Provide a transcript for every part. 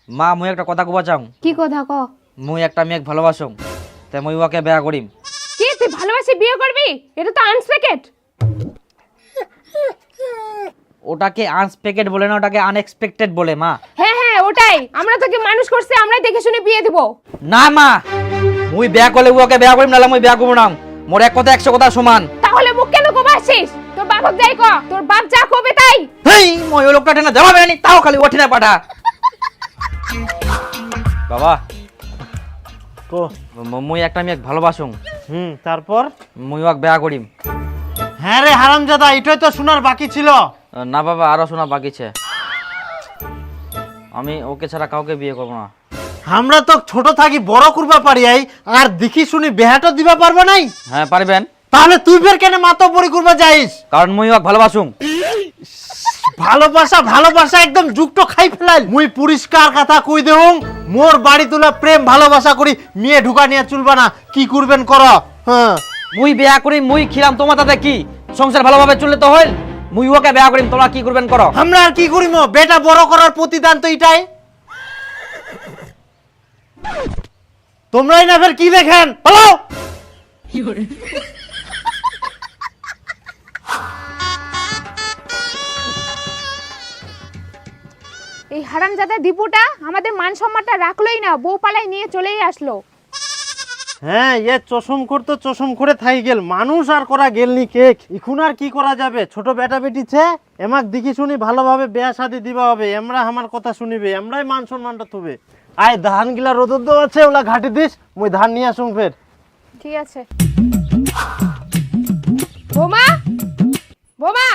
মা মুই একটা কথা কবা চাও। কি কথা ক? মুই একটা মেয়েক ভালোবাসুম, তাই মুই ওকে বিয়া করিম। কি তুই ভালোবাসি বিয়ে করবি? এটা তো আনএক্সপেক্টেড। ওটাকে আনএক্সপেক্টেড বলে না, ওটাকে আনএক্সপেক্টেড বলে মা। হ্যাঁ হ্যাঁ ওটাই, আমরা তোকে মানুষ করছি, আমরাই দেখে শুনে বিয়ে দেব। না মা, মুই বিয়া করলে ওকে বিয়া করিম, নালে মুই বিয়া করব না। মোর এক কথা 100 কথা সমান। তাহলে মুখ কেন কোবাছিস? তোর বাপক যাই ক, তোর বাপ যা কবে তাই। হেই মই ওই লোকটা টেনে দেওয়া বেনি, তাও খালি ওঠে না পাঠা। বাবা তো মুই একটা মেয়েক ভালোবাসুম, তারপর? মুই ওকে বিয়া করিম। হ্যাঁ রে হারামজাদা, এটাই তো শোনার বাকি ছিল। না বাবা, আরো শোনা বাকি আছে। আমি ওকে ছাড়া কাউকে বিয়ে করব না। আমরা তো ছোট থাকি বড় করবা পারি আই, আর দেখি শুনি বেহাটা দিবা পারবা নাই। হ্যাঁ পারবেন। তাহলে তুই ফের কেন মাতব্বরি করবা যাইস? কারণ মুই ওকে ভালোবাসুম। ভালোবাসা ভালোবাসা একদম যুগটো খাই ফেলাইল। মুই পরিষ্কার কথা কই দেহুং, মোর বাড়ি তোলা প্রেম ভালোবাসা করি মেয়ে ঢুকা নিয়ে চলবা না। কি করবেন কর। হ্যাঁ মুই বিয়া করি, মুই খিলাম, তোমার তাতে কি? সংসার ভালোভাবে চললে তো হইল। মুই ওকে বিয়া করিম, তোমরা কি করবেন করো। আমরা আর কি করিম? বেটা বড় করার প্রতিদান তো এটাই। তোমরাই না ফের কি দেখেন? বলো। এই হারামজাদা দীপুটা আমাদের মান সম্মানটা রাখলোই না, বউ পালাই নিয়ে চলেই আসলো। হ্যাঁ এ চশম করতো, চশম করে থাই গেল, মানুষ আর করা গেলনি কেক। এখন আর কি করা যাবে? ছোট বেটা বেটিছে, এমাক দেখি শুনি ভালোভাবে বিয়া শাদি দিবা হবে। আমরা আমার কথা শুনিবে, আমরাই মান সম্মানটা থুবে। আয় ধান গিলা রোদর দেওয়া আছে, ওলা ঘাটি দিস, মুই ধান নিয়ে আসুন ফের। ঠিক আছে। বোমা, বোমা।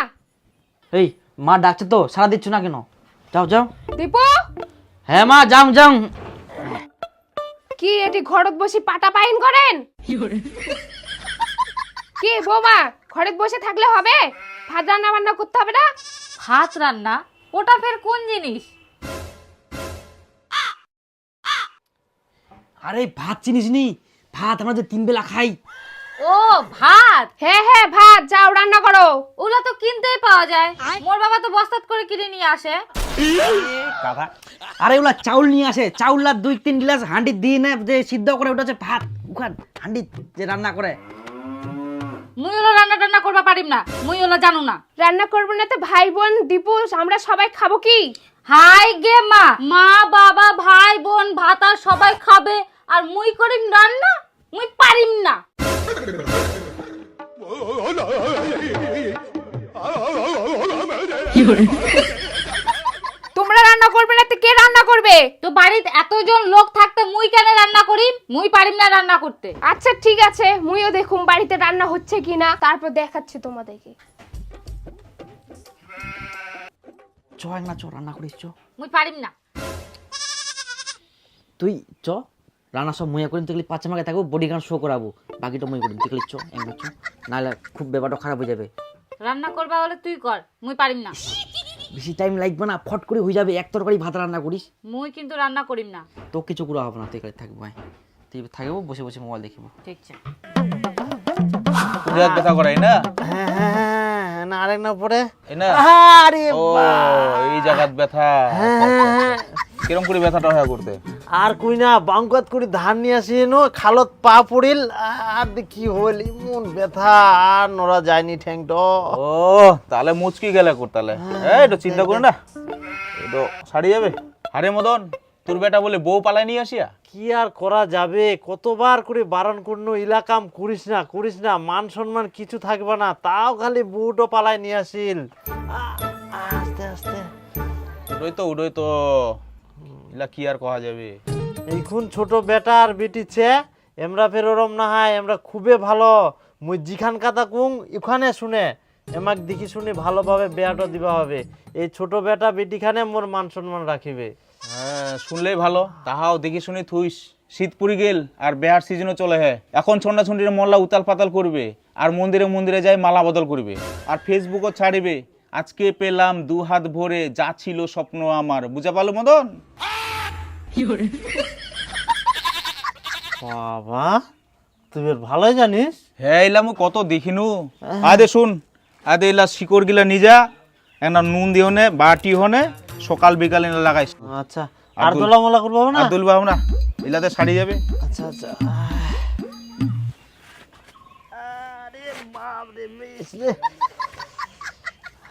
এই মা ডাকছে তো, সারা দিচ্ছ না কেন? যাও যাও। দীপু, হ্যাঁ মা যাও যাও। কি এটি ঘরত বসে পাটা পাইন করেন? কি বোমা, ঘরত বসে থাকলে হবে? ভাত রান্না বান্না করতে হবে না? ভাত রান্না? ওটা ফের কোন জিনিস? আরে ভাত চিনিস নি? ভাত আমরা যে 3 বেলা খাই। ও ভাত। হ্যাঁ হ্যাঁ ভাত, যাও রান্না করো। ওগুলা তো কিনতেই পাওয়া যায়, মোর বাবা তো বস্তাত করে কিনে নিয়ে আসে। আরে ওলা চাউল নিয়ে আসে, চাউললা 2-3 গ্লাস হাঁডি দিয়ে না, যে সিদ্ধ করে ওটা হচ্ছে ভাত। ওখান হাঁডি যে রান্না করে। মুই ওলা রান্না টান্না করবা পারিম না, মুই ওলা জানো না। রান্না করবো না তো ভাই বোন দীপু আমরা সবাই খাবো কি? হাই গে মা, মা বাবা ভাই বোন ভাত আর সবাই খাবে, আর মুই করিম রান্না? মুই পারিম না। তোমরা রান্না করবে না তো কে রান্না করবে? তো বাড়িতে এতজন লোক থাকতে মুই কেন রান্না করিম? মুই পারিম না রান্না করতে। আচ্ছা ঠিক আছে, মুইও দেখুম বাড়িতে রান্না হচ্ছে কিনা, তারপর দেখাচ্ছি তোমাদেরকে। চ না চ, রান্না করিস চ। মুই পারিম না। তুই চ, রান্না সব মুইয়া করিম, তুই 5 মাকে থাকবো, বডি গান শো করাবো, বাকিটা মুই করিম। তুই চ একবার চ, নাহলে খুব ব্যাপারটা খারাপ হয়ে যাবে। রান্না করবা হলে তুই কর, মুই পারিম না। বেশি টাইম লাগবে না, ফট করে হয়ে যাবে। 1 তরকারি ভাত রান্না করিস। মুই কিন্তু রান্না করিম না। তো কিছু করা হবে না, তুই এখানে থাকবো। তুই থাকবো, বসে বসে মোবাইল দেখিব। ঠিক আছে। পুরো ব্যথা করাই না? হ্যাঁ হ্যাঁ হ্যাঁ, না আরেক না পরে। এই না? আরে ও এই জায়গাত ব্যথা। হ্যাঁ, কিরম করে ব্যথাটা হয় করতে? আর কই না, বাঙ্কাত করে ধান নিয়ে আসি নো, খালত পা পড়িল, আর কি হইল এমন ব্যথা, আর নড়া যায়নি ঠ্যাংটো। ও তাহলে মুচকি গেলে কর তাহলে। এই তো চিন্তা করো না, এটা সারি যাবে। আরে মদন, তোর বেটা বলে বউ পালাই নিয়ে আসিয়া? কি আর করা যাবে, কতবার করে বারণ করনো, ইলাকাম করিস না করিস না, মান সম্মান কিছু থাকবে না, তাও খালি বুটও পালায় নিয়ে আসিল। আস্তে আস্তে উড়োই তো ইলা কি আর করা যাবে। এইখন ছোট বেটা আর বেটিছে, এমরা ফের ওরম না হয়, আমরা খুবই ভালো। মুই জিখান কথা কুং এখানে শুনে, এমাক দেখি শুনি ভালোভাবে বেয়াটা দিবা হবে। এই ছোট বেটা বেটিখানে মোর মান সম্মান রাখিবে। হ্যাঁ শুনলেই ভালো, তাহাও দেখি শুনি থুইস। শীত পুরি গেল আর বেহার সিজনও চলে। হ্যাঁ এখন ছন্ডা ছন্ডির মল্লা উতাল পাতাল করবে, আর মন্দিরে মন্দিরে যাই মালা বদল করবে, আর ফেসবুকও ছাড়িবে আজকে পেলাম 2 হাত ভরে যা ছিল স্বপ্ন আমার। বুঝা পালো মদন? বাবা তুই ভালোই জানিস। হ্যাঁ এলাম কত দেখিনু। আদে শুন, আদে এলা শিকড় গিলা নিজা একটা নুন দিও নে, বাটি হনে, সকাল বিকালে লাগাইস। আচ্ছা আর দোলা মোলা করবো না? আর দুলবাব না, এলাতে শাড়ি যাবে। আচ্ছা আচ্ছা। আরে বাপ রে বেশ রে।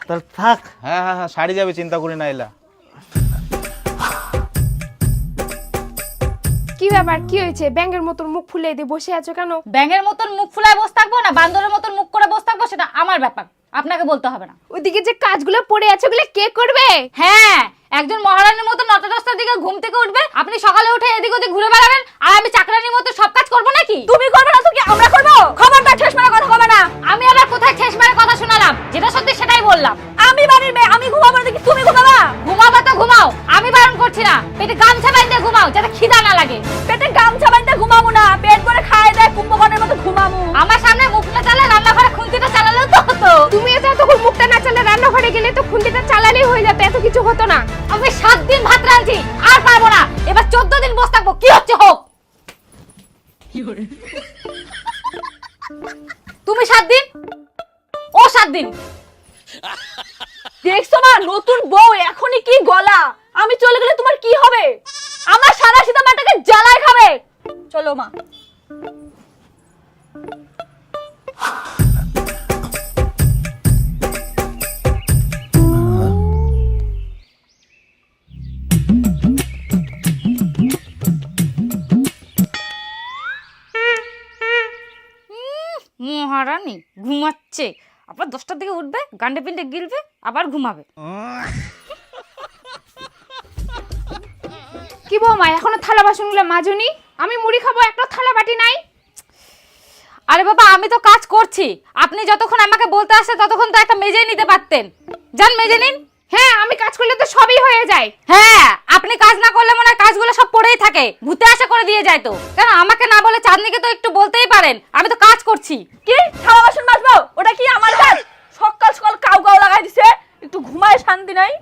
তাহলে থাক। হ্যাঁ হ্যাঁ হ্যাঁ, শাড়ি যাবে, চিন্তা করি না এলা। কি ব্যাপার, কি হয়েছে? ব্যাঙের মতন মুখ ফুলিয়ে দিয়ে বসে আছো কেন? ব্যাঙের মতন মুখ ফুলায় বসে থাকবো না বান্দরের মতন মুখ করে বসে থাকবো, সেটা আমার ব্যাপার, আপনাকে বলতে হবে না। ওইদিকে যে কাজগুলো পড়ে আছে ওগুলো কে করবে? হ্যাঁ, একজন মহারানীর মতো 9টা 10টার দিকে ঘুম থেকে উঠবে, আপনি সকালে উঠে এদিক ওদিক ঘুরে বেড়াবেন, আর আমি চাকরানির মতো সব কাজ করবো নাকি? তুমি করবে না তো কি আমরা করবো? খবরদার ঠেস মারা কথা বলবে না। আমি আবার কোথায় ঠেস মারা কথা শোনালাম? যেটা সত্যি সেটাই বললাম। আমি বাড়ির মেয়ে, আমি ঘুমাবো না কি তুমি ঘুমাবা? ঘুমাবা তো ঘুমাও, আমি বারণ করছি না। পেটে গামছা বাঁধতে ঘুমাও যাতে খিদা না লাগে। পেটে গামছা বাঁধতে ঘুমাবো না, পেট করে খায় দেয় কুম্ভকর্ণের মতো ঘুমাবো। আমার সামনে মুখ না চালে রান্নাঘরে খুন্তিটা চালালেও তো হতো। তুমি এত তখন মুখটা না চালে রান্নাঘরে গেলে তো খুন্তিটা চালালেই হয়ে যেত, এত কিছু হতো না। আমি 7 দিন ভাত রাঁধছি, আর পারবো না। এবার 14 দিন বসে থাকবো, কি হচ্ছে হোক। তুমি 7 দিন, ও 7 দিন। দেখছো মা, নতুন বউ এখনই কি গলা। আমি চলে গেলে তোমার কি হবে? আমার সারা সীতা মাটাকে জ্বালায় খাবে। চলো মা। মহারানী ঘুমাচ্ছে, আবার 10টার দিকে উঠবে, গান্ডে পিন্ডে গিলবে, আবার ঘুমাবে। কি বৌমা, এখনো থালা বাসনগুলো মাজুনি? আমি মুড়ি খাবো, একটা থালা বাটি নাই। আরে বাবা, আমি তো কাজ করছি, আপনি যতক্ষণ আমাকে বলতে আসে ততক্ষণ তো একটা মেজে নিতে পারতেন। যান মেজে নিন। হ্যাঁ, আমি কাজ করলে তো সবই হয়ে যায়। হ্যাঁ, আপনি কাজ না করলে মনে হয় কাজগুলো সব পড়েই থাকে, ভূতে আশা করে দিয়ে যায় তো। কেন আমাকে না বলে চাঁদনিকে তো একটু বলতেই পারেন, আমি তো কাজ করছি। কি থালা বাসন মাজবো? ওটা কি আমার কাজ? সকাল সকাল কাউ কাউ লাগাই দিছে, একটু ঘুমায় শান্তি নাই।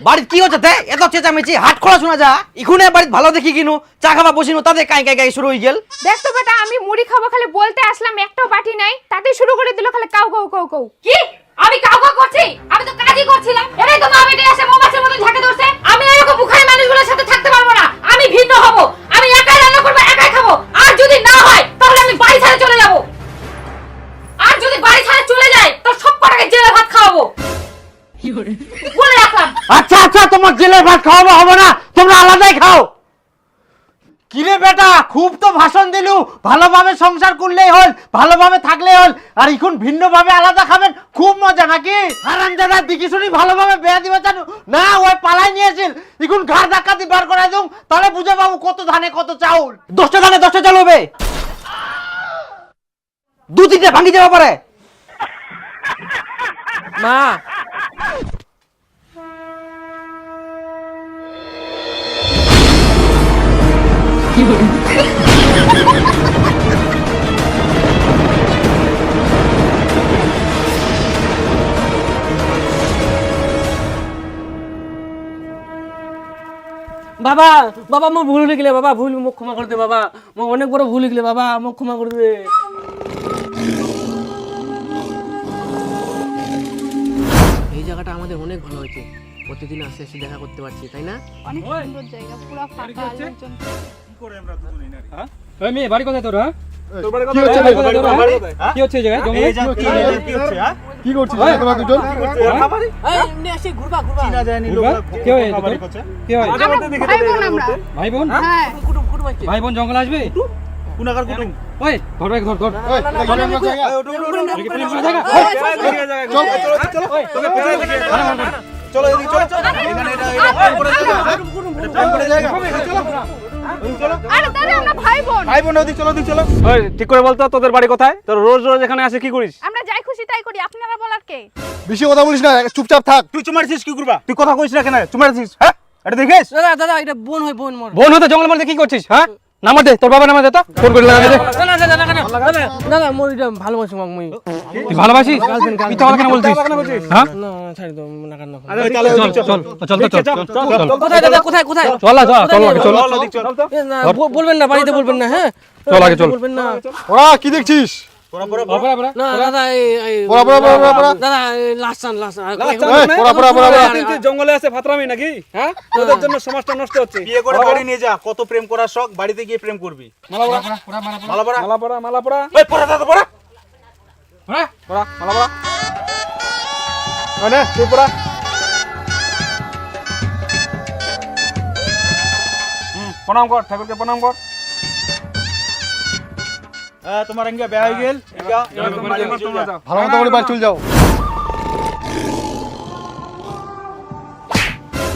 বাড়িতে কি হচ্ছে এত চেঁচামেচি? হাট খোলা শোনা যা। ইখুনে বাড়িতে ভালো দেখি কিনু, চা খাবা বসিনু, তাতে কাই কাই কাই শুরু হয়ে গেল। দেখ তো বেটা, আমি মুড়ি খাবো খালি বলতে আসলাম, একটাও বাটি নাই, তাতে শুরু করে দিল খালি কাউ কাউ কাউ কাউ। কি আমি কাউ কাউ করছি? আমি তো কাজই করছিলাম। এটাই তো মা বেটে এসে মৌমাছির মতো ঝাঁকে ধরছে। আমি এরকম বুখারি মানুষগুলোর সাথে থাকতে পারবো না। আমি ভিন্ন হব, আমি একাই রান্না করবো, একাই খাবো। আর যদি না হয় তাহলে আমি বাড়ি ছেড়ে চলে যাব। আর যদি বাড়ি ছেড়ে চলে যায় তো সব কটাকে জেলে ভাত খাওয়াবো বলে রাখলাম। আচ্ছা আচ্ছা, তোমার জেলে ভাত খাওয়াবো হবে না, তোমরা আলাদাই খাও। কিরে বেটা, খুব তো ভাষণ দিলু, ভালোভাবে সংসার করলেই হল, ভালোভাবে থাকলেই হল, আর এখন ভিন্নভাবে আলাদা খাবেন, খুব মজা নাকি? হারামজাদা দেখি শুনি ভালোভাবে বেয়া দিবা জানো না, ওই পালাই নিয়েছিল, এখন ঘাড় ধাক্কা দিয়ে বার করে দিম, তাহলে বুঝে পাবো কত ধানে কত চাউল। 10টা ধানে 10টা চাল হবে, 2-3টা ভাঙি যাওয়া পারে। মা বাবা বাবা মো ভুল হয়ে গেলে বাবা, ভুল মুখ ক্ষমা করে দে বাবা, মো অনেক বড় ভুল হয়ে গেলে বাবা, মুখ ক্ষমা করে দে। এই জায়গাটা আমাদের অনেক ভালো হয়েছে, প্রতিদিন আসে এসে দেখা করতে পারছি, তাই না? অনেক সুন্দর জায়গা, পুরো ফাঁকা, লোকজন। ওই মেয়ে বাড়ি কোথায় তোর? তোর বাড়ি কোথায়? কি হচ্ছে এই জায়গায়? এই যা কি হচ্ছে? হ্যাঁ কি করছিস তোমরা দুজন? এই এমনি আসি ঘুরবা ঘুরবা। চিনা যায়নি লোক। কি হয় তোর? কি হয়? আমরা ভাই বোন আমরা। ভাই বোন? হ্যাঁ। কুটুম কুটুম আছে। ভাই বোন জঙ্গল আসবে? কুনাকার কুটুম। ওই ধর ভাই ধর ধর। এই, চল আমরা জায়গা। চলো এদিকে চলো চলো। এখানে এটা প্রেম করে জায়গা। প্রেম করে জায়গা। চলো। আরে দাদা, আমরা ভাই বোন। ভাই বোন ওদিকে চলো ওদিকে চলো। ওই ঠিক করে বলতো তোদের বাড়ি কোথায়? তোর রোজ রোজ এখানে আসে কি করিস? আমরা যাই খুশি তাই করি, আপনারা বলার কে? বেশি কথা বলিস না, চুপচাপ থাক। তুই চুমারছিস কি করবা? তুই কথা কইছ না কেন? চুমারছিস? হ্যাঁ? এটা দেখিস? দাদা দাদা এটা বোন হয়, বোন মোর। বোন হতে জঙ্গলের মধ্যে কি করছিস? হ্যাঁ নাম্বার দে, তোর বাবা নাম্বার দে তো, ফোন করে লাগা দে। না দাদা দাদা দাদা মোর এটা ভালোবাসি মাক মই। তুই ভালোবাসিস? মিথ্যা কথা কেন বলছিস? হ্যাঁ না ছাড় দাও, না কেন। আরে চল চল চল কোথায় দাদা, কোথায় কোথায়? চল চল। বলবেন না, বাড়িতে বলবেন না। হ্যাঁ চল আগে চল। বলবেন না। ওরা কি দেখছিস? পড়া পড়া পড়া পড়া না দাদা এই দাদা লাস্ট চান জঙ্গলে আছে ফাতরামি নাকি? হ্যাঁ, তোদের জন্য সমাজটা নষ্ট হচ্ছে। বিয়ে করে বাড়ি নিয়ে যা, কত প্রেম করার শখ, বাড়িতে গিয়ে প্রেম করবি। মালা পড়া মালা পড়া এই পড়া দাদা পড়া মালা পড়া ওনে তুই পড়া। প্রণাম কর, ঠাকুরকে প্রণাম কর। তোমার এঙ্গা বিয়ে হয়ে গেল, ভালো মতো করে বাড়ি চলে যাও।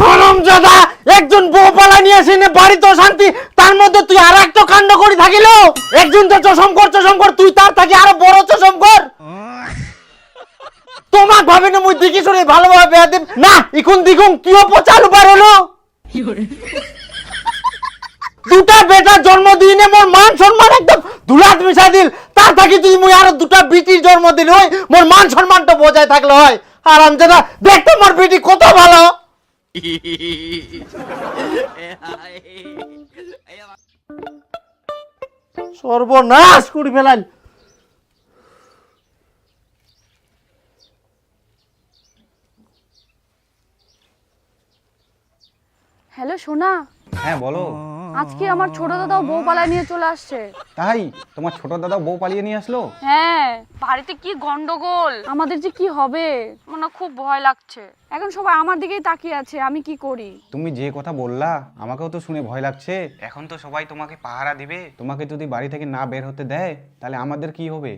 হারামজাদা, একজন বউ পালা নিয়ে আসি না বাড়ি তো শান্তি, তার মধ্যে তুই আর একটা কাণ্ড করি থাকিল। একজন তো চশম কর, তুই তার থাকি আরো বড় চশম কর। তোমাক ভাবে না মুই দেখি শুনে ভালোভাবে বেয়া দিম না, এখন দেখুন কিও পচালু পার হলো। দুটা বেটা জন্মদিনে মোর মান সম্মান একদম ধুলাত মিশা দিল, তার থাকি তুই মুই আরো দুটা বিটির জন্মদিন হই, মোর মান সম্মানটা বজায় থাকলে হয়। হারামজাদা, দেখতে মোর বেটি কত ভালো। সর্বনাশ করে ফেলাল। হ্যালো সোনা, হ্যাঁ বলো। আজকে আমার ছোট দাদাও বউ পালায় নিয়ে চলে আসছে। তাই তোমার ছোট দাদা বউ পালিয়ে নিয়ে আসলো? হ্যাঁ, বাড়িতে কি গন্ডগোল, আমাদের যে কি হবে মনে খুব ভয় লাগছে। এখন সবাই আমার দিকেই তাকিয়ে আছে, আমি কি করি? তুমি যে কথা বললা আমাকেও তো শুনে ভয় লাগছে। এখন তো সবাই তোমাকে পাহারা দিবে, তোমাকে যদি বাড়ি থেকে না বের হতে দেয় তাহলে আমাদের কি হবে?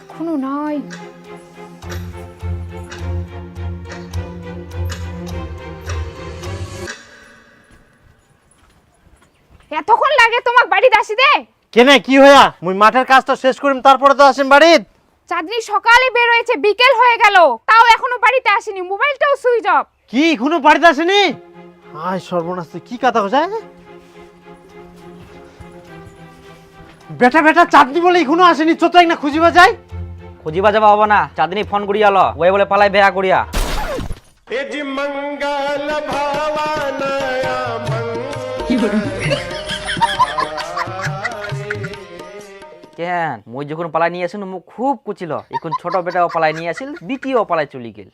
এখনো নাই। এতক্ষণ লাগে তোমাক বাড়িতে আসি দে? কেনে কি হয়া? মুই মাঠের কাজটা শেষ করিম, তারপরে তো আসেন বাড়িত। চাঁদনি সকালে বের হয়েছে, বিকেল হয়ে গেল, তাও এখনো বাড়িতে আসেনি, মোবাইলটাও সুইচ অফ। কি এখনো বাড়িতে আসেনি? আয় সর্বনাশ, তুই কি কথা কইছ? বেটা চাঁদনি বলে এখনো আসেনি, চত এক না খুঁজিবা যাই। খুঁজিবা যাবা হবো না, চাঁদনি ফোন করিয়া আলো, ওই বলে পালাই বেয়া করিয়া। কেন মই যখন পালাই নিয়ে আসিল মোক খুব কুচিল, এখন ছোট বেটাও পালাই নিয়ে আসিল, বিটিও পালাই চলি গেল।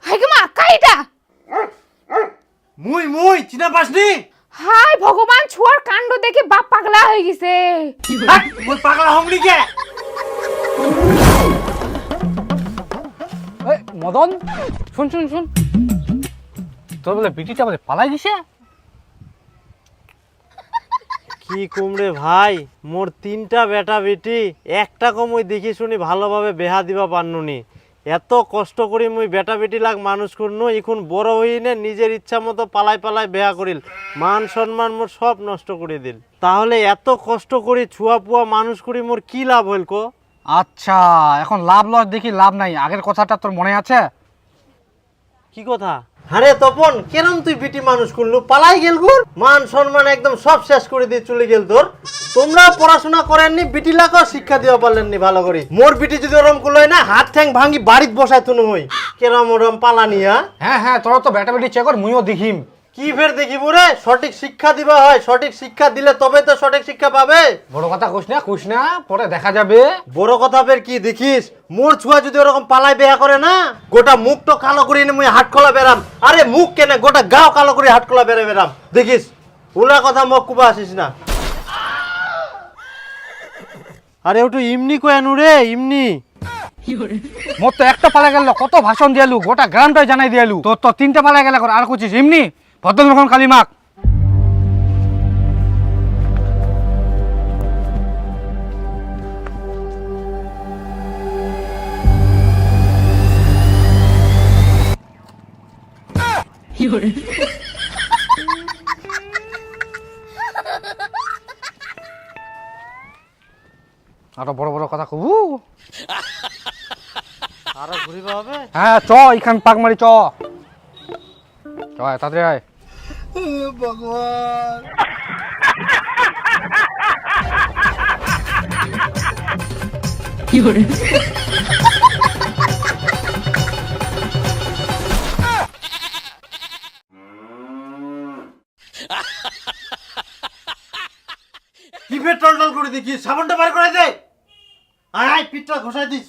হাইগমা কাইটা মুই চিনা পাসনি? হাই ভগবান, ছোয়ার কাণ্ড দেখে বাপ পাগলা হয়ে গেছে। মুই পাগলা হমনি কে? মদন, শুন তোর বলে বিটিটা বলে পালাই গেছে। কি কুমড়ে ভাই, মোর তিনটা বেটা বেটি, একটা কমই দেখি শুনি ভালোভাবে বেহা দিবা পারনুনি। এত কষ্ট করি মুই বেটা বেটি লাগ মানুষ করনু, এখন বড় হইনে নিজের ইচ্ছা মতো পালাই বেহা করিল, মান সম্মান মোর সব নষ্ট করে দিল। তাহলে এত কষ্ট করি ছুয়া পুয়া মানুষ করি মোর কি লাভ হইল কো? আচ্ছা, এখন লাভ লস দেখি লাভ নাই, আগের কথাটা তোর মনে আছে? কি কথা? আরে তপন, কেরম তুই বিটি মানুষ করলু, পালাই গেল গুর, মান সম্মান একদম সব শেষ করে দিয়ে চলে গেল তোর। তোমরা পড়াশোনা করেননি, বিটি লাগাও শিক্ষা দিতে পারলেননি ভালো করে। মোর বিটি যদি ওরম করলো না, হাত ঠ্যাং ভাঙি বাড়িত বসাই তুনু হই। কেরম ওরম পালানিয়া? হ্যাঁ, তোর তো বেটা বেটি চেক কর, মুইও দেখিম। কি ফের দেখিব রে? সঠিক শিক্ষা দিবা হয়, সঠিক শিক্ষা দিলে তবে তো সঠিক শিক্ষা পাবে। বড় কথা কইস না, পরে দেখা যাবে। বড় কথা ফের কি দেখিস? মোর ছুয়া যদি ওরকম পালাই বেয়া করে না, গোটা মুখ তো কালো করে নে মুই হাট খোলা বেরাম। আরে মুখ কেনে, গোটা গাও কালো করে হাট খোলা বেরাম দেখিস। উলা কথা মুখ কুবা আসিস না। আরে ওটু ইমনি কয়ানু রে, ইমনি। মোর তো একটা পালা গেল, কত ভাষণ দিয়ালু, গোটা গ্রামটাই জানাই দিয়ালু। তোর তো তিনটা পালা গেল, আর কুচিস এমনি ভদ্রমখন কালিমাক। আরো বড় বড় কথা কবু। আরো ঘুরিবা হবে? হ্যাঁ চ, এখান পাক মারি চ, তাড়াতাড়ি আয়। ভগবান। কি পেট্রোল টল করে দেখি সাবানটা বার করে দে আয় পিঠটা ঘষাই দিস